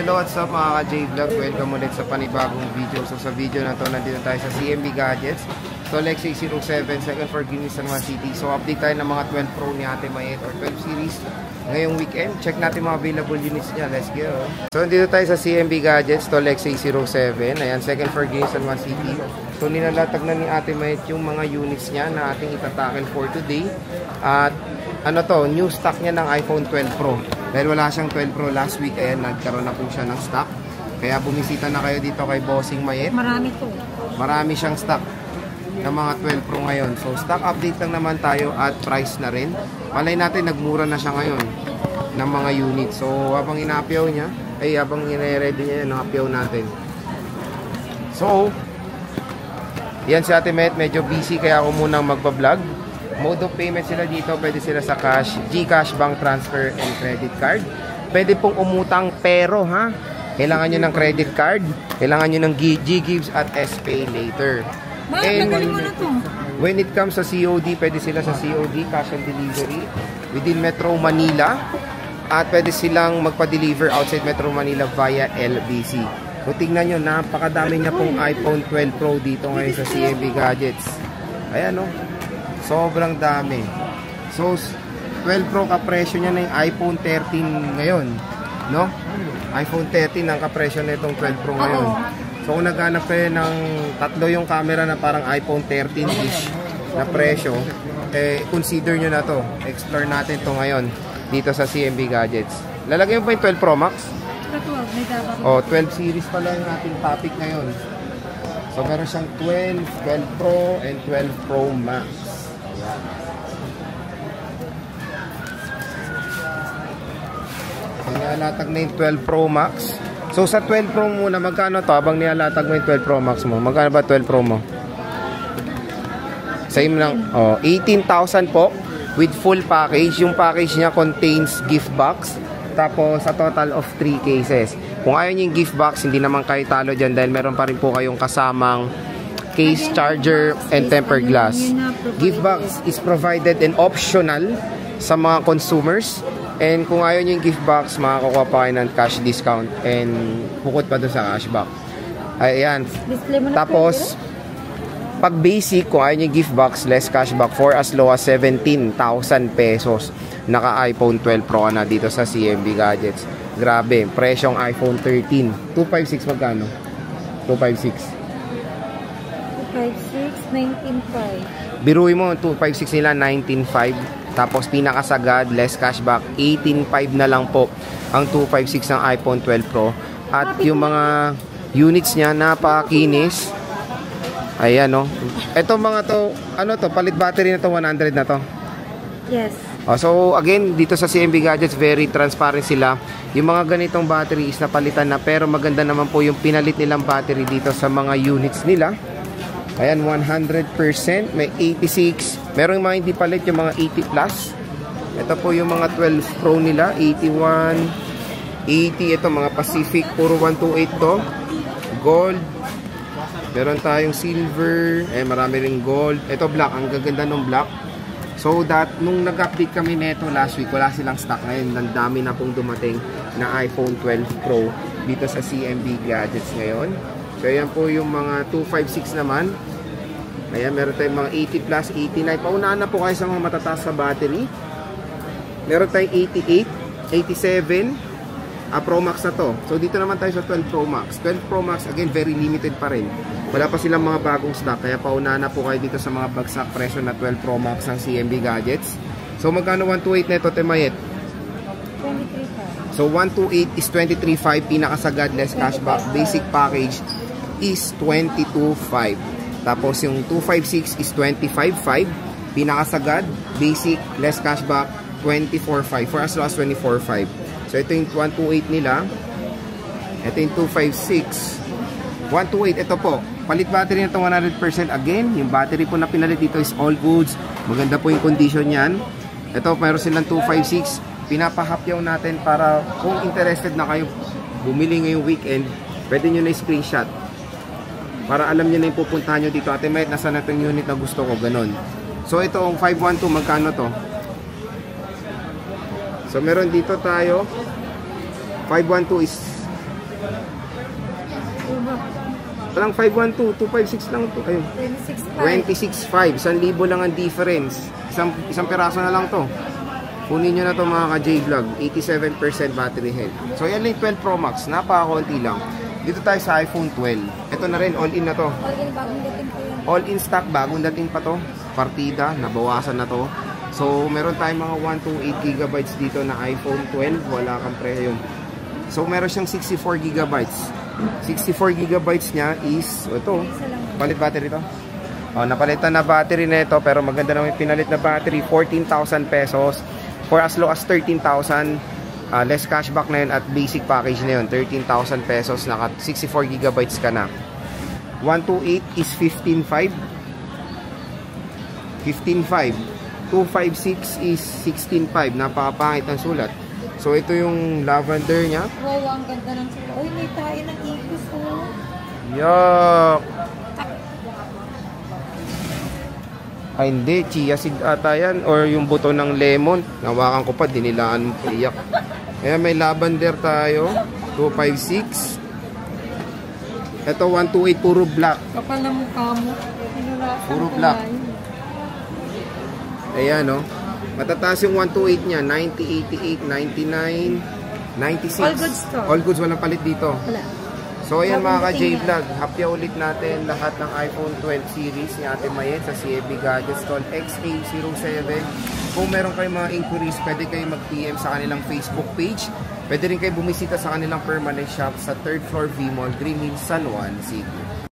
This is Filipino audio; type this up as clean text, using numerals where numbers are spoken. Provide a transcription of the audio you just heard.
Hello, what's up mga ka-J-Vlog? Welcome ulit sa panibagong video. So sa video na to, nandito tayo sa CMB Gadgets. So Lexus 07, second for Guinea San Juan City. So update tayo ng mga 12 Pro ni Ate Mayet or 12 series ngayong weekend. Check natin mga available units niya. Let's go! So nandito tayo sa CMB Gadgets, to Lexus 07. Ayan, second for Guinea San Juan City. So nilalatag na ni Ate Mayet yung mga units niya na ating itatackle for today. At ano to, new stock niya ng iPhone 12 Pro. Dahil wala siyang 12 Pro last week, ayan, nagkaroon na po siya ng stock. Kaya bumisita na kayo dito kay Bossing Mayet. Marami to. Marami siyang stock ng mga 12 Pro ngayon. So, stock update lang naman tayo at price na rin. Malay natin, nagmura na siya ngayon ng mga units. So, habang inaapyaw niya, habang ine-ready niya, nakapyaw natin. So, yan si Ate Mayet, medyo busy kaya ako munang magpa-vlog. Mode of payment sila dito, pwede sila sa cash, GCash, bank transfer, and credit card. Pwede pong umutang pero kailangan nyo ng credit card, kailangan nyo ng G-Gives at S-Pay later. And when it comes sa COD, pwede sila sa COD, cash on delivery, within Metro Manila. At pwede silang magpa-deliver outside Metro Manila via LBC. So tingnan nyo, napakadami niya pong iPhone 12 Pro dito ngayon sa CMB Gadgets. Ayan o. Sobrang dami. So, 12 Pro kapresyo niya na yung iPhone 13 ngayon. No? iPhone 13 ang kapresyo na itong 12 Pro ngayon. So, kung naghanap kayo ng tatlo yung camera na parang iPhone 13-ish na presyo, consider nyo na to. Explore natin to ngayon dito sa CMB Gadgets. Lalagay mo pa yung 12 Pro Max? 12 series pala yung ating topic ngayon. So, meron siyang 12, 12 Pro, and 12 Pro Max. So, nilalatag na yung 12 Pro Max. So, sa 12 Pro muna, magkano to? Habang nilalatag mo yung 12 Pro Max mo, magkano ba 12 Pro mo? Same lang. 18,000 po with full package. Yung package niya contains gift box. Tapos, a total of 3 cases. Kung ayaw niyo yung gift box, hindi naman kayo talo dyan dahil meron pa rin po kayong kasamang case, charger, and tempered glass. Gift box is provided and optional sa mga consumers. And kung ayaw nyo yung gift box, makakakuha pa kayo ng cash discount and bukod pa doon sa cashback. Ayan. Tapos, pag basic, kung ayaw nyo yung gift box, less cashback for as low as 17,000 pesos. Naka iPhone 12 Pro na dito sa CMB Gadgets. Grabe, presyong iPhone 13. 256 magkano? 256. 19.5. Biruin mo, 256 nila, 19.5. Tapos pinakasagad, less cashback, 18.5 na lang po ang 256 ng iPhone 12 Pro. At yung mga units niya, napakinis. Ayan, no. Ito mga to, ano to, palit battery na to, 100 na to. Yes. So again, dito sa CMB Gadgets, very transparent sila. Yung mga ganitong battery is napalitan na, pero maganda naman po yung pinalit nilang battery dito sa mga units nila. Ayan, 100%, may 86. Meron mga hindi palit, yung mga 80 plus. Ito po yung mga 12 Pro nila, 81, 80. Ito mga Pacific, puro 128 to. Gold. Meron tayong silver. Marami ring gold. Ito black, ang gaganda ng black. So that, nung nag-update kami neto last week, wala silang stock ngayon. Ang dami na pong dumating na iPhone 12 Pro dito sa CMB Gadgets ngayon. So, ayan po yung mga 256 naman. Ayan, meron tayong mga 80 plus, 89. Paunahan na po kayo sa mga matataas sa battery. Meron tayong 88, 87. Pro Max na to. So, dito naman tayo sa 12 Pro Max. 12 Pro Max, again, very limited pa rin. Wala pa silang mga bagong stock. Kaya paunahan na po kayo dito sa mga bagsak presyo na 12 Pro Max ng CMB Gadgets. So, magkano 128 na ito, Temayet? 23.5. So, 128 is 23.5. Pinakasagad, less cashback. Basic package is 22.5. Tapos yung 256 is 25.5. Pinakasagad, basic, less cashback, 24.5. For as low as 24.5. So ito yung 128 nila. Ito yung 256. 128, ito po. Palit battery na ito 100%. Again, yung battery po na pinalit dito is all goods. Maganda po yung condition yan. Ito, mayroon silang 256. Pinapahapyaw natin para kung interested na kayo bumili ngayong weekend, pwede nyo na screenshot. Para alam niyo na yung pupuntahan nyo dito. Ate Mayet, nasa na itong unit na gusto ko, ganun. So ito, ang 512, magkano to? So meron dito tayo, 512 is Walang 512, 256 lang to. Ayun. 26.5. 26.5. 1,000 lang ang difference. Isang piraso na lang to. Kunin nyo na to mga ka-J-Vlog. 87% battery health. So yan lang 12 Pro Max. Napaka-konti lang. Dito tayo sa iPhone 12. Ito na rin, all-in na to. All-in, bagong dating po yun. All-in stock, bagong dating pa to. Partida, nabawasan na to. So meron tayong mga 128GB dito na iPhone 12. Wala kang preyo yun. So meron siyang 64GB. 64GB niya is ito, palit battery to. Napalitan na battery na ito, pero maganda naman yung pinalit na battery, 14,000 pesos for as low as 13,000. Less cashback na yun at basic package na yun, 13,000 pesos, naka 64GB ka na. 128 is 15,500. 15,500. 256 is 16,500. Napakapangit ng sulat. So ito yung lavender niya. Wow, ang ganda ng sila. Uy, may tayo ng ikos, oh. Yuck! Ay hindi, chia seed ata yan. Or yung buto ng lemon. Nawakan ko pa, dinilaan mo pa, iyak. Kaya may lavender tayo. 256. Ito 128, puro black. Kapal na mukha mo. Puro black. Ayan, no? Matataas yung 128 niya. 90, 88, 99, 96. All goods to. All goods, walang palit dito. Wala. So ayan mga Bagong dating ka-J-Vlog, hapya ulit natin lahat ng iPhone 12 series ni Ate Mayet sa CFB Gadgets Store XA07. Kung meron kayong mga inquiries, pwede kayo mag-PM sa kanilang Facebook page. Pwede rin kayo bumisita sa kanilang permanent shop sa 3rd floor V-Mall, Green Hills, San Juan City.